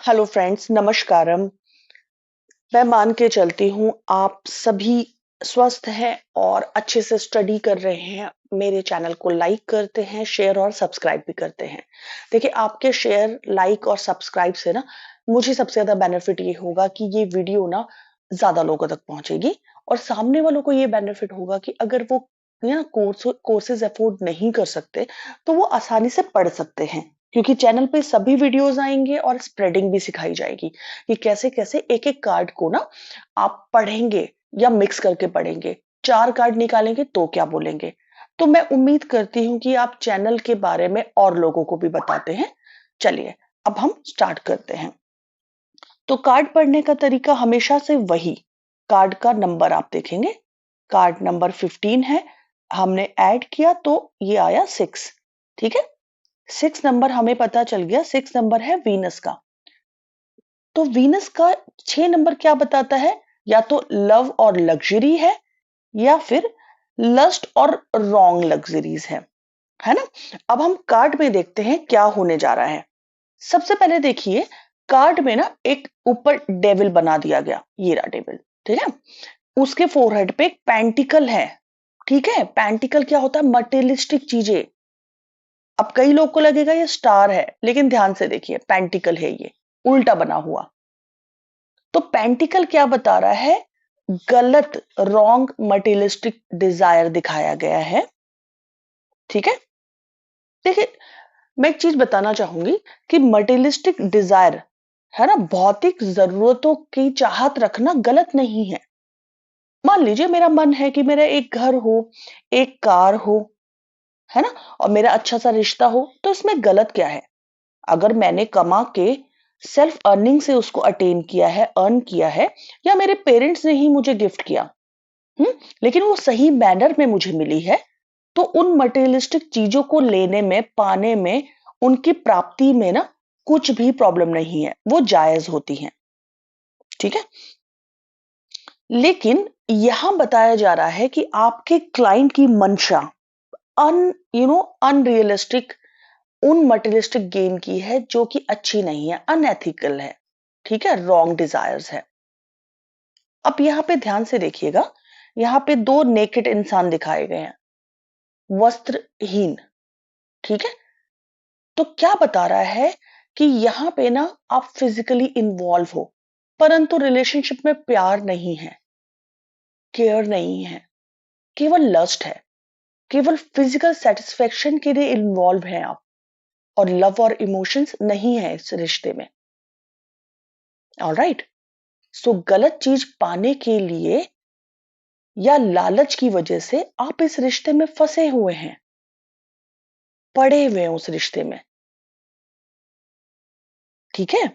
Hello friends, नमस्कारम। मैं मान के चलती हूँ आप सभी स्वस्थ हैं और अच्छे से स्टडी कर रहे हैं। मेरे चैनल को लाइक करते हैं, शेयर और सब्सक्राइब भी करते हैं। देखिए, आपके शेयर, लाइक और सब्सक्राइब से ना मुझे सबसे ज्यादा बेनिफिट ये होगा कि ये वीडियो ना ज्यादा लोगों तक पहुंचेगी और सामने वालों को ये बेनिफिट होगा कि अगर वो ना कोर्सेज अफोर्ड नहीं कर सकते तो वो आसानी से पढ़ सकते हैं, क्योंकि चैनल पे सभी वीडियोस आएंगे और स्प्रेडिंग भी सिखाई जाएगी कि कैसे कैसे एक एक कार्ड को ना आप पढ़ेंगे या मिक्स करके पढ़ेंगे। 4 कार्ड निकालेंगे तो क्या बोलेंगे। तो मैं उम्मीद करती हूँ कि आप चैनल के बारे में और लोगों को भी बताते हैं। चलिए, अब हम स्टार्ट करते हैं। तो कार्ड पढ़ने का तरीका हमेशा से वही, कार्ड का नंबर आप देखेंगे। कार्ड नंबर 15 है, हमने ऐड किया तो ये आया 6। ठीक है, 6 नंबर हमें पता चल गया, 6 नंबर है वीनस का। तो वीनस का 6 नंबर क्या बताता है? या तो लव और लग्जरी है, या फिर लस्ट और रॉन्ग लग्जरीज है ना। अब हम कार्ड में देखते हैं क्या होने जा रहा है। सबसे पहले देखिए, कार्ड में ना एक ऊपर डेविल बना दिया गया, ये रहा डेविल। ठीक है, उसके फोरहेड पे एक पेंटिकल है। ठीक है, पेंटिकल क्या होता है? मटेरियलिस्टिक चीजें। अब कई लोग को लगेगा ये स्टार है, लेकिन ध्यान से देखिए, पेंटिकल है ये, उल्टा बना हुआ। तो पेंटिकल क्या बता रहा है? गलत, रॉन्ग मटेरियलिस्टिक डिजायर दिखाया गया है। ठीक है, देखिए, मैं एक चीज बताना चाहूंगी कि मटेरियलिस्टिक डिजायर है ना, भौतिक जरूरतों की चाहत रखना गलत नहीं है। मान लीजिए मेरा मन है कि मेरा एक घर हो, एक कार हो, है ना, और मेरा अच्छा सा रिश्ता हो, तो इसमें गलत क्या है? अगर मैंने कमा के सेल्फ अर्निंग से उसको अटेन किया है, अर्न किया है, या मेरे पेरेंट्स ने ही मुझे गिफ्ट किया, लेकिन वो सही मैनर में मुझे मिली है, तो उन मटेरियलिस्टिक चीजों को लेने में, पाने में, उनकी प्राप्ति में ना कुछ भी प्रॉब्लम नहीं है, वो जायज होती हैं। ठीक है, लेकिन यहां बताया जा रहा है कि आपके क्लाइंट की मंशा अनरियलिस्टिक, उन मटेरियलिस्टिक गेन की है जो कि अच्छी नहीं है, अनएथिकल है। ठीक है, रॉन्ग डिजायर्स है। अब यहाँ पे ध्यान से देखिएगा, यहाँ पे 2 नेकेड इंसान दिखाए गए हैं, वस्त्रहीन। ठीक है, तो क्या बता रहा है कि यहाँ पे ना आप फिजिकली इन्वॉल्व हो, परंतु रिलेशनशिप में प्यार नहीं है, केयर नहीं है, केवल लस्ट है, केवल फिजिकल सेटिस्फेक्शन के लिए इन्वॉल्व हैं आप, और लव और इमोशंस नहीं है इस रिश्ते में। ऑलराइट, सो गलत चीज पाने के लिए या लालच की वजह से आप इस रिश्ते में फंसे हुए हैं, पड़े हुए हैं उस रिश्ते में। ठीक है,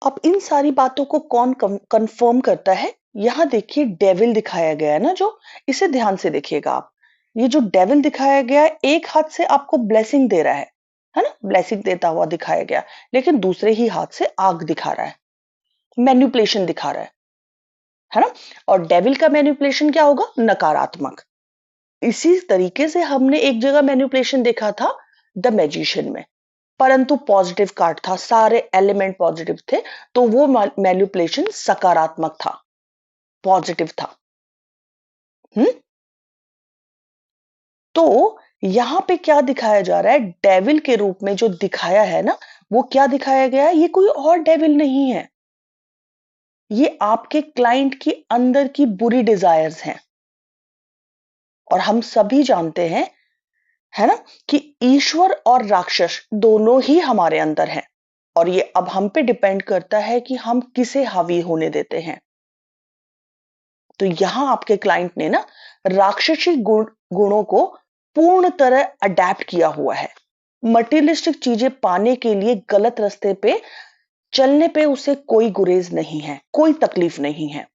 अब इन सारी बातों को कौन कंफर्म करता है? यहां देखिए, डेविल दिखाया गया है ना, जो, इसे ध्यान से देखिएगा आप। ये जो डेविल दिखाया गया है, एक हाथ से आपको ब्लेसिंग दे रहा है ना, ब्लेसिंग देता हुआ दिखाया गया, लेकिन दूसरे ही हाथ से आग दिखा रहा है, मैन्युपुलेशन दिखा रहा है ना। और डेविल का मैन्युपुलेशन क्या होगा? नकारात्मक। इसी तरीके से हमने एक जगह मैन्युपुलेशन देखा था, द मैजिशियन में, परंतु पॉजिटिव कार्ड था, सारे एलिमेंट पॉजिटिव थे, तो वो मैन्युपुलेशन सकारात्मक था, पॉजिटिव था। हम्म, तो यहां पे क्या दिखाया जा रहा है? डेविल के रूप में जो दिखाया है ना, वो क्या दिखाया गया है? ये कोई और डेविल नहीं है, ये आपके क्लाइंट की अंदर की बुरी डिजायर्स हैं। और हम सभी जानते हैं, है ना, कि ईश्वर और राक्षस दोनों ही हमारे अंदर हैं, और ये अब हम पे डिपेंड करता है कि हम किसे हावी होने देते हैं। तो यहां आपके क्लाइंट ने ना राक्षसी गुणों को पूर्ण तरह अडेप्ट किया हुआ है। मटेरियलिस्टिक चीजें पाने के लिए गलत रास्ते पे चलने पे उसे कोई गुरेज नहीं है, कोई तकलीफ नहीं है।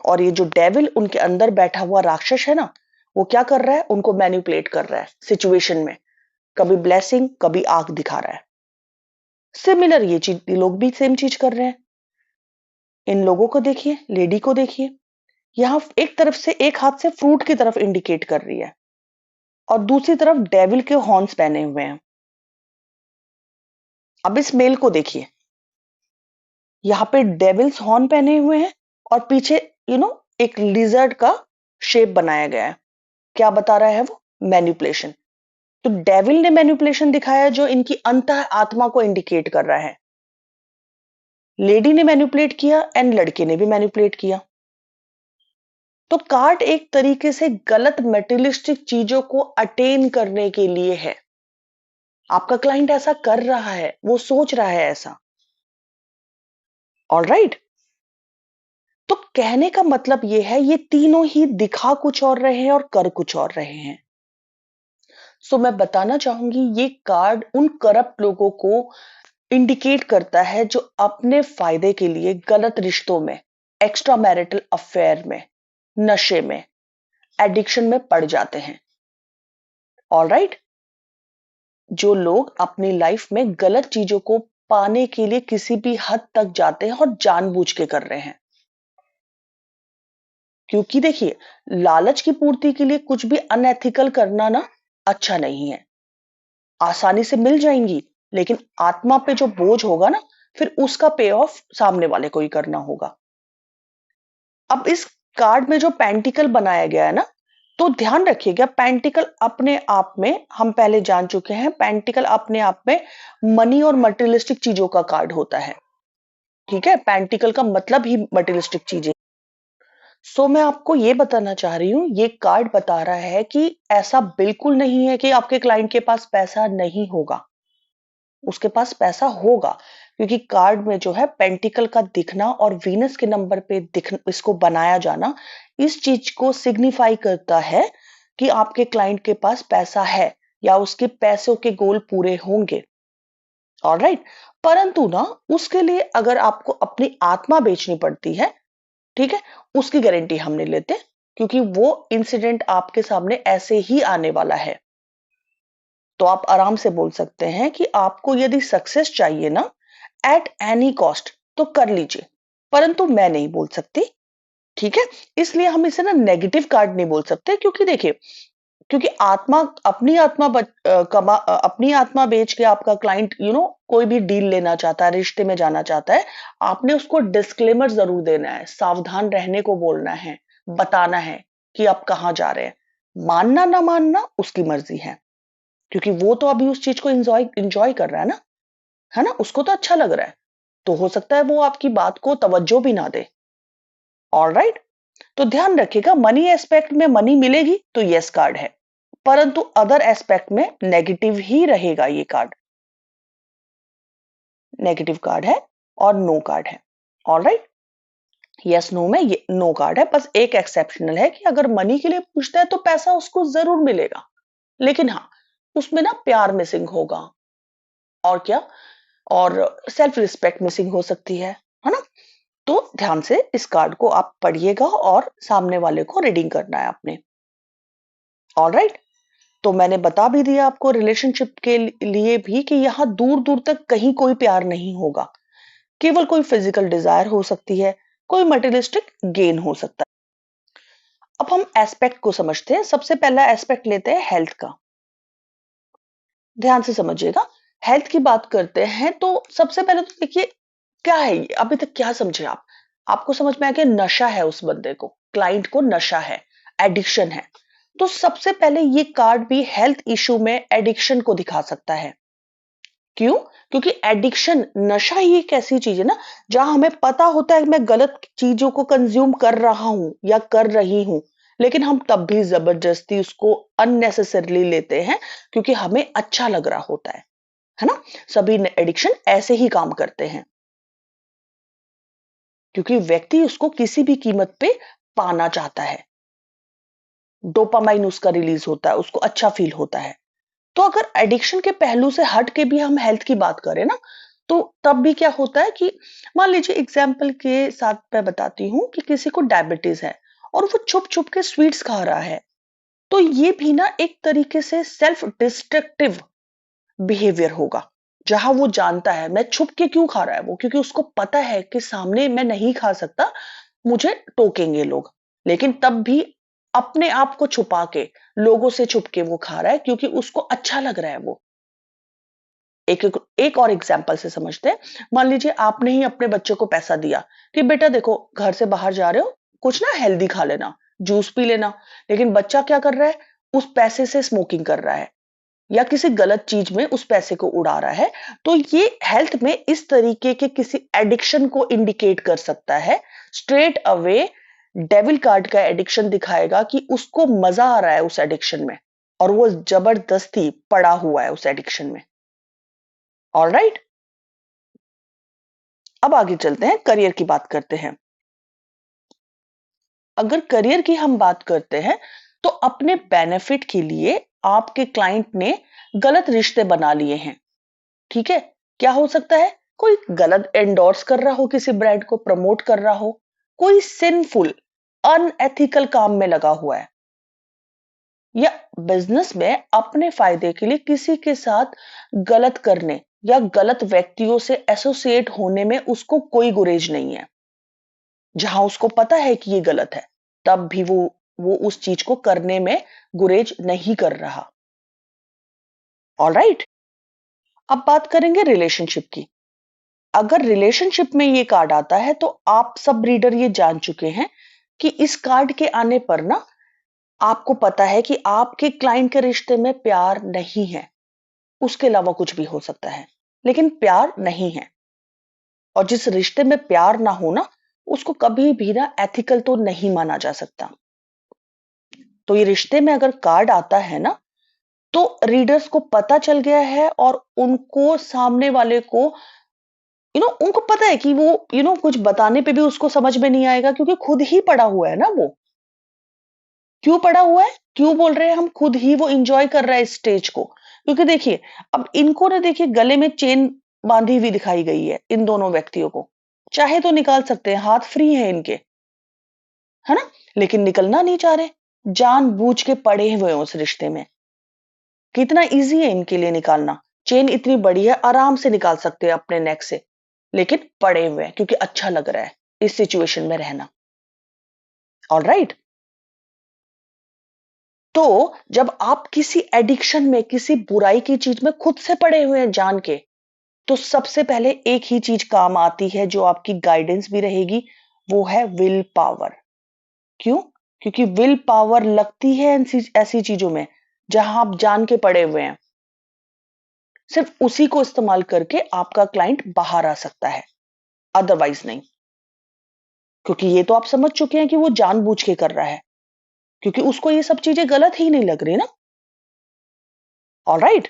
और ये जो डेविल उनके अंदर बैठा हुआ राक्षस है ना, वो क्या कर रहा है? उनको मैनिपुलेट कर रहा है सिचुएशन में, कभी ब्लेसिंग, कभी आग दिखा रहा है। सिमिलर ये चीज, ये लोग भी सेम चीज कर रहे हैं। इन लोगों को देखिए, लेडी को देखिए, यहाँ एक तरफ से, एक हाथ से फ्रूट की तरफ इंडिकेट कर रही है, और दूसरी तरफ डेविल के हॉर्न्स पहने हुए हैं। अब इस मेल को देखिए, यहाँ पे डेविल्स हॉर्न पहने हुए हैं और पीछे एक लिजर्ड का शेप बनाया गया है। क्या बता रहा है वो? मैनिपुलेशन। तो डेविल ने मैनिपुलेशन दिखाया जो इनकी अंतः आत्मा को इंडिकेट कर रहा है। लेडी ने मैनिपुलेट किया एंड लड़के ने भी मैनिपुलेट किया। तो कार्ड एक तरीके से गलत मेटेरियलिस्टिक चीजों को अटेन करने के लिए है। आपका क्लाइंट ऐसा कर रहा है, वो सोच रहा है ऐसा। All right. तो कहने का मतलब ये है, ये तीनों ही दिखा कुछ और रहे हैं और कर कुछ और रहे हैं। सो मैं बताना चाहूंगी, ये कार्ड उन करप्ट लोगों को इंडिकेट करता है जो अपने फायदे के लिए गलत रिश्तों में, एक्स्ट्रा मैरिटल अफेयर में, नशे में, एडिक्शन में पड़ जाते हैं। All right. जो लोग अपनी लाइफ में गलत चीजों को पाने के लिए किसी भी हद तक जाते हैं और जानबूझ के कर रहे हैं। क्योंकि देखिए, लालच की पूर्ति के लिए कुछ भी अनएथिकल करना ना अच्छा नहीं है। आसानी से मिल जाएंगी, लेकिन आत्मा पे जो बोझ होगा ना, फिर उसका पे ऑफ सामने वाले को ही करना होगा। अब इस कार्ड में जो पेंटिकल बनाया गया है ना, तो ध्यान रखिएगा, पेंटिकल अपने आप में, हम पहले जान चुके हैं, पेंटिकल अपने आप में मनी और मटेरियलिस्टिक चीजों का कार्ड होता है। ठीक है, पेंटिकल का मतलब ही मटेरियलिस्टिक चीजें। सो मैं आपको ये बताना चाह रही हूँ, ये कार्ड बता रहा है कि ऐसा बिल्कुल नहीं है कि आपके क्लाइंट के पास पैसा नहीं होगा। उसके पास पैसा होगा, क्योंकि कार्ड में जो है पेंटिकल का दिखना और वीनस के नंबर पे दिख इसको बनाया जाना, इस चीज को सिग्निफाई करता है कि आपके क्लाइंट के पास पैसा है या उसके पैसों के गोल पूरे होंगे। ऑलराइट। परंतु ना, उसके लिए अगर आपको अपनी आत्मा बेचनी पड़ती है, ठीक है, उसकी गारंटी हम नहीं लेते, क्योंकि वो इंसिडेंट आपके सामने ऐसे ही आने वाला है। तो आप आराम से बोल सकते हैं कि आपको यदि सक्सेस चाहिए ना, एट एनी कॉस्ट, तो कर लीजिए, परंतु मैं नहीं बोल सकती। ठीक है। इसलिए हम इसे ना नेगेटिव कार्ड नहीं बोल सकते, क्योंकि देखिए, क्योंकि आत्मा, अपनी आत्मा बेच के आपका क्लाइंट कोई भी डील लेना चाहता है, रिश्ते में जाना चाहता है, आपने उसको डिस्क्लेमर जरूर देना है, सावधान रहने को बोलना है, बताना है कि आप कहाँ जा रहे हैं। मानना ना मानना उसकी मर्जी है, क्योंकि वो तो अभी उस चीज को एंजॉय एंजॉय कर रहा है ना, उसको तो अच्छा लग रहा है। तो हो सकता है वो आपकी बात को तवज्जो भी ना दे। All right. तो ध्यान रखिएगा, मनी एस्पेक्ट में मनी मिलेगी तो यस कार्ड है, परंतु अदर एस्पेक्ट में नेगेटिव ही रहेगा। ये कार्ड नेगेटिव कार्ड है और नो कार्ड है। All right. यस नो में ये नो कार्ड है। बस एक एक्सेप्शनल है कि अगर मनी के लिए पूछता है तो पैसा उसको जरूर मिलेगा, लेकिन हाँ, उसमें ना प्यार मिसिंग होगा, और क्या, और सेल्फ रिस्पेक्ट मिसिंग हो सकती है ना। तो ध्यान से इस कार्ड को आप पढ़िएगा और सामने वाले को रीडिंग करना है आपने। All right. तो मैंने बता भी दिया आपको रिलेशनशिप के लिए भी कि यहाँ दूर दूर तक कहीं कोई प्यार नहीं होगा, केवल कोई फिजिकल डिजायर हो सकती है, कोई मटेरियलिस्टिक गेन हो सकता है। अब हम एस्पेक्ट को समझते हैं। सबसे पहला एस्पेक्ट लेते हैं हेल्थ का। ध्यान से समझिएगा, हेल्थ की बात करते हैं तो सबसे पहले तो देखिए, क्या है ये, अभी तक क्या समझे आप? आपको समझ में आ गया, नशा है उस बंदे को, क्लाइंट को नशा है, एडिक्शन है। तो सबसे पहले ये कार्ड भी हेल्थ इशू में एडिक्शन को दिखा सकता है। क्यों? क्योंकि एडिक्शन, नशा ही एक ऐसी चीज है ना, जहां हमें पता होता है कि मैं गलत चीजों को कंज्यूम कर रहा हूं या कर रही हूं, लेकिन हम तब भी जबरदस्ती उसको अननेसेसरली लेते हैं, क्योंकि हमें अच्छा लग रहा होता है ना। सभी एडिक्शन ऐसे ही काम करते हैं, क्योंकि व्यक्ति उसको किसी भी कीमत पे पाना चाहता है। डोपामाइन उसका रिलीज होता है, उसको अच्छा फील होता है। तो अगर एडिक्शन के पहलू से हट के भी हम हेल्थ की बात करें ना, तो तब भी क्या होता है कि, मान लीजिए एग्जाम्पल के साथ मैं बताती हूँ कि किसी को डायबिटीज है और वो छुप छुप के स्वीट्स खा रहा है, तो ये भी ना एक तरीके से सेल्फ डिस्ट्रक्टिव बिहेवियर होगा। जहां वो जानता है मैं छुप के क्यों खा रहा है वो, क्योंकि उसको पता है कि सामने मैं नहीं खा सकता, मुझे टोकेंगे लोग, लेकिन तब भी अपने आप को छुपा के, लोगों से छुप के वो खा रहा है, क्योंकि उसको अच्छा लग रहा है वो। एक और एग्जाम्पल से समझते हैं। मान लीजिए आपने ही अपने बच्चे को पैसा दिया कि बेटा देखो घर से बाहर जा रहे हो, कुछ ना हेल्दी खा लेना, जूस पी लेना। लेकिन बच्चा क्या कर रहा है, उस पैसे से स्मोकिंग कर रहा है या किसी गलत चीज में उस पैसे को उड़ा रहा है। तो ये हेल्थ में इस तरीके के किसी एडिक्शन को इंडिकेट कर सकता है। स्ट्रेट अवे डेविल कार्ड का एडिक्शन दिखाएगा कि उसको मजा आ रहा है उस एडिक्शन में और वो जबरदस्ती पड़ा हुआ है उस एडिक्शन में। ऑलराइट, अब आगे चलते हैं, करियर की बात करते हैं। अगर करियर की हम बात करते हैं तो अपने बेनिफिट के लिए आपके क्लाइंट ने गलत रिश्ते बना लिए हैं। ठीक है, क्या हो सकता है, कोई गलत एंडोर्स कर रहा हो, किसी ब्रांड को प्रमोट कर रहा हो, कोई सिंफुल अनएथिकल काम में लगा हुआ है, या बिजनेस में अपने फायदे के लिए किसी के साथ गलत करने या गलत व्यक्तियों से एसोसिएट होने में उसको कोई गुरेज नहीं है। जहां उसको पता है कि ये गलत है, तब भी वो उस चीज को करने में गुरेज नहीं कर रहा। ऑलराइट, अब बात करेंगे रिलेशनशिप की। अगर रिलेशनशिप में ये कार्ड आता है तो आप सब रीडर ये जान चुके हैं कि इस कार्ड के आने पर ना आपको पता है कि आपके क्लाइंट के रिश्ते में प्यार नहीं है, उसके अलावा कुछ भी हो सकता है, लेकिन प्यार नहीं है। और जिस रिश्ते में प्यार ना हो ना, उसको कभी भी ना एथिकल तो नहीं माना जा सकता। तो ये रिश्ते में अगर कार्ड आता है ना, तो रीडर्स को पता चल गया है और उनको सामने वाले को उनको पता है कि वो कुछ बताने पे भी उसको समझ में नहीं आएगा, क्योंकि खुद ही पड़ा हुआ है ना वो। क्यों पड़ा हुआ है, क्यों बोल रहे हैं हम, खुद ही वो एंजॉय कर रहा है इस स्टेज को। क्योंकि देखिए, अब इनको ना देखिए गले में चेन बांधी हुई दिखाई गई है इन दोनों व्यक्तियों को। चाहे तो निकाल सकते हैं, हाथ फ्री है इनके, है ना, लेकिन निकलना नहीं चाह रहे, जानबूझ के पड़े हुए हैं उस रिश्ते में। कितना इजी है इनके लिए निकालना, चेन इतनी बड़ी है, आराम से निकाल सकते हैं अपने नेक से, लेकिन पड़े हुए हैं क्योंकि अच्छा लग रहा है इस सिचुएशन में रहना। ऑलराइट, तो जब आप किसी एडिक्शन में, किसी बुराई की चीज में खुद से पड़े हुए हैं जान के, तो सबसे पहले एक ही चीज काम आती है जो आपकी गाइडेंस भी रहेगी, वो है विल पावर। क्यों? क्योंकि विल पावर लगती है ऐसी चीजों में जहां आप जान के पड़े हुए हैं। सिर्फ उसी को इस्तेमाल करके आपका क्लाइंट बाहर आ सकता है, अदरवाइज नहीं। क्योंकि ये तो आप समझ चुके हैं कि वो जानबूझ के कर रहा है, क्योंकि उसको ये सब चीजें गलत ही नहीं लग रही ना। ऑलराइट,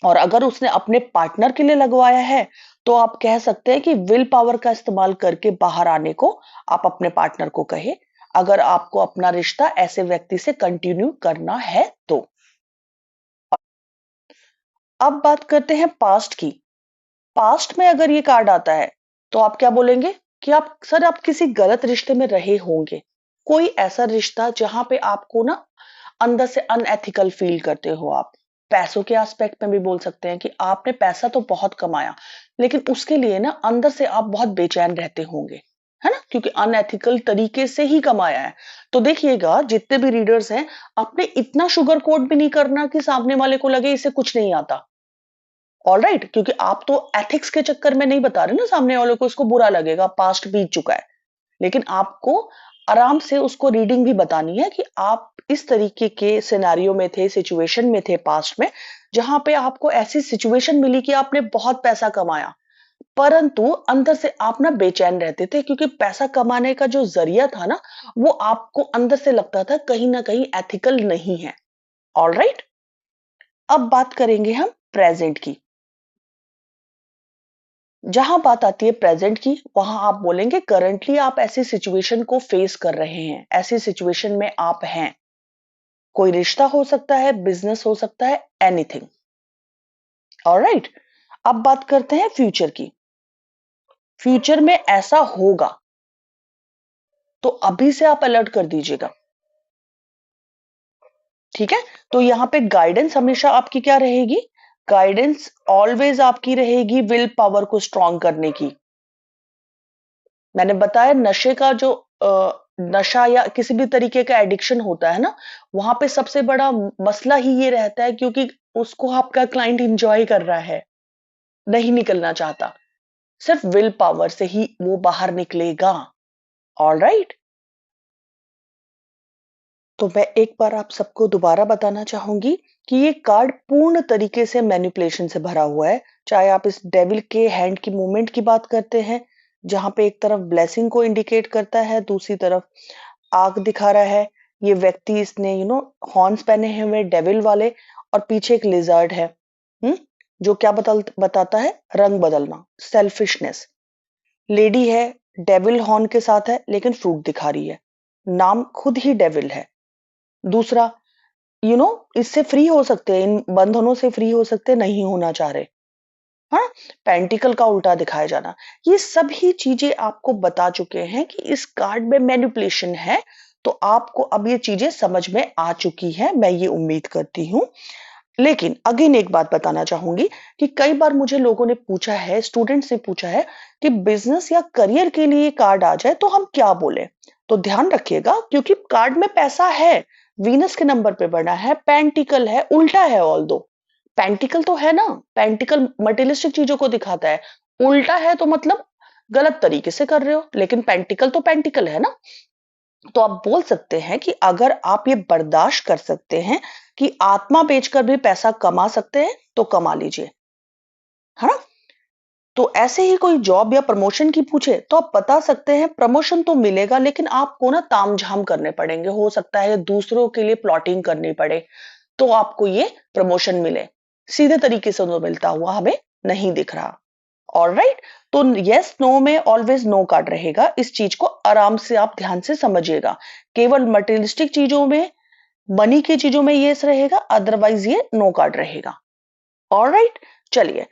और अगर उसने अपने पार्टनर के लिए लगवाया है, तो आप कह सकते हैं कि विल पावर का इस्तेमाल करके बाहर आने को आप अपने पार्टनर को कहे, अगर आपको अपना रिश्ता ऐसे व्यक्ति से कंटिन्यू करना है तो। अब बात करते हैं पास्ट की। पास्ट में अगर ये कार्ड आता है तो आप क्या बोलेंगे कि आप सर आप किसी गलत रिश्ते में रहे होंगे, कोई ऐसा रिश्ता जहां पे आपको ना अंदर से अनएथिकल फील करते हो आप। पैसों के एस्पेक्ट में भी बोल सकते हैं कि आपने पैसा तो बहुत कमाया, लेकिन उसके लिए ना अंदर से आप बहुत बेचैन रहते होंगे, है ना, क्योंकि अनएथिकल तरीके से ही कमाया है। तो देखिएगा जितने भी रीडर्स हैं, आपने इतना शुगर कोट भी नहीं करना कि सामने वाले को लगे इसे कुछ नहीं आता। ऑलराइट, क्योंकि आप तो एथिक्स के चक्कर में नहीं बता रहे ना सामने वाले को, उसको बुरा लगेगा, पास्ट बीत चुका है। लेकिन आपको आराम से उसको रीडिंग भी बतानी है कि आप इस तरीके के सिनेरियो में थे, सिचुएशन में थे पास्ट में, जहां पे आपको ऐसी सिचुएशन मिली कि आपने बहुत पैसा कमाया, परंतु अंदर से आप ना बेचैन रहते थे, क्योंकि पैसा कमाने का जो जरिया था ना, वो आपको अंदर से लगता था कहीं ना कहीं एथिकल नहीं है। ऑलराइट, अब बात करेंगे हम प्रेजेंट की। जहां बात आती है प्रेजेंट की, वहां आप बोलेंगे करंटली आप ऐसी सिचुएशन को फेस कर रहे हैं, ऐसी सिचुएशन में आप हैं। कोई रिश्ता हो सकता है, बिजनेस हो सकता है, एनीथिंग। ऑलराइट, अब बात करते हैं फ्यूचर की। फ्यूचर में ऐसा होगा तो अभी से आप अलर्ट कर दीजिएगा। ठीक है, तो यहां पे गाइडेंस हमेशा आपकी क्या रहेगी, गाइडेंस ऑलवेज आपकी रहेगी विल पावर को स्ट्रॉन्ग करने की। मैंने बताया नशे का जो नशा या किसी भी तरीके का एडिक्शन होता है ना, वहां पे सबसे बड़ा मसला ही ये रहता है, क्योंकि उसको आपका क्लाइंट एंजॉय कर रहा है, नहीं निकलना चाहता। सिर्फ विल पावर से ही वो बाहर निकलेगा। ऑलराइट, तो मैं एक बार आप सबको दोबारा बताना चाहूंगी कि ये कार्ड पूर्ण तरीके से मैनिपुलेशन से भरा हुआ है। चाहे आप इस डेविल के हैंड की मूवमेंट की बात करते हैं, जहां पे एक तरफ ब्लेसिंग को इंडिकेट करता है, दूसरी तरफ आग दिखा रहा है। ये व्यक्ति, इसने हॉर्न्स पहने हैं हुए डेविल वाले, और पीछे एक लिजर्ड है। हम्म जो क्या बताता है? रंग बदलना, सेल्फिशनेस। लेडी है, डेविल हॉर्न के साथ है, लेकिन फ्रूट दिखा रही है। नाम खुद ही डेविल है। दूसरा, इससे फ्री हो सकते हैं, इन बंधनों से फ्री हो सकते हैं, नहीं होना चाह रहे। हाँ, पेंटिकल का उल्टा दिखाया जाना, ये सभी चीजें आपको बता चुके हैं कि इस कार्ड में मैनिपुलेशन है। तो आपको अब ये चीजें समझ में आ चुकी है, मैं ये उम्मीद करती हूँ। लेकिन अगेन एक बात बताना चाहूंगी कि कई बार मुझे लोगों ने पूछा है, स्टूडेंट्स ने पूछा है कि बिजनेस या करियर के लिए कार्ड आ जाए तो हम क्या बोले। तो ध्यान रखिएगा, क्योंकि कार्ड में पैसा है, वीनस के नंबर पे बना है, पेंटिकल है, उल्टा है। ऑल दो पेंटिकल तो है ना, पेंटिकल मटेरियलिस्टिक चीजों को दिखाता है। उल्टा है तो मतलब गलत तरीके से कर रहे हो, लेकिन पेंटिकल तो पेंटिकल है ना। तो आप बोल सकते हैं कि अगर आप ये बर्दाश्त कर सकते हैं कि आत्मा बेचकर भी पैसा कमा सकते हैं, तो कमा लीजिए, है ना। तो ऐसे ही कोई जॉब या प्रमोशन की पूछे तो आप बता सकते हैं प्रमोशन तो मिलेगा, लेकिन आपको ना तामझाम करने पड़ेंगे, हो सकता है दूसरों के लिए प्लॉटिंग करनी पड़े, तो आपको ये प्रमोशन मिले। सीधे तरीके से तो मिलता हुआ हमें नहीं दिख रहा। ऑलराइट, तो यस नो में ऑलवेज नो कार्ड रहेगा। इस चीज को आराम से आप ध्यान से समझिएगा। केवल मटेरियलिस्टिक चीजों में, मनी की चीजों में यस रहेगा, अदरवाइज ये नो कार्ड रहेगा। ऑलराइट, चलिए,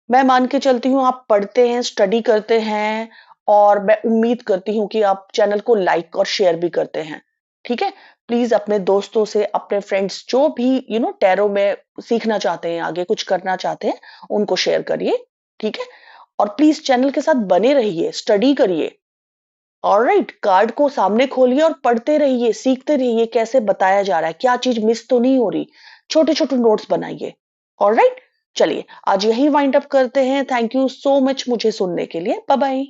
मैं मान के चलती हूँ आप पढ़ते हैं, स्टडी करते हैं, और मैं उम्मीद करती हूँ कि आप चैनल को लाइक और शेयर भी करते हैं। ठीक है, प्लीज अपने दोस्तों से, अपने फ्रेंड्स जो भी टैरो में सीखना चाहते हैं, आगे कुछ करना चाहते हैं, उनको शेयर करिए। ठीक है, और प्लीज चैनल के साथ बने रहिए, स्टडी करिए। ऑलराइट, कार्ड को सामने खोलिए और पढ़ते रहिए, सीखते रहिए कैसे बताया जा रहा है, क्या चीज मिस तो नहीं हो रही। छोटे छोटे नोट्स बनाइए। ऑलराइट, चलिए आज यही वाइंड अप करते हैं। थैंक यू सो मच मुझे सुनने के लिए। Bye bye.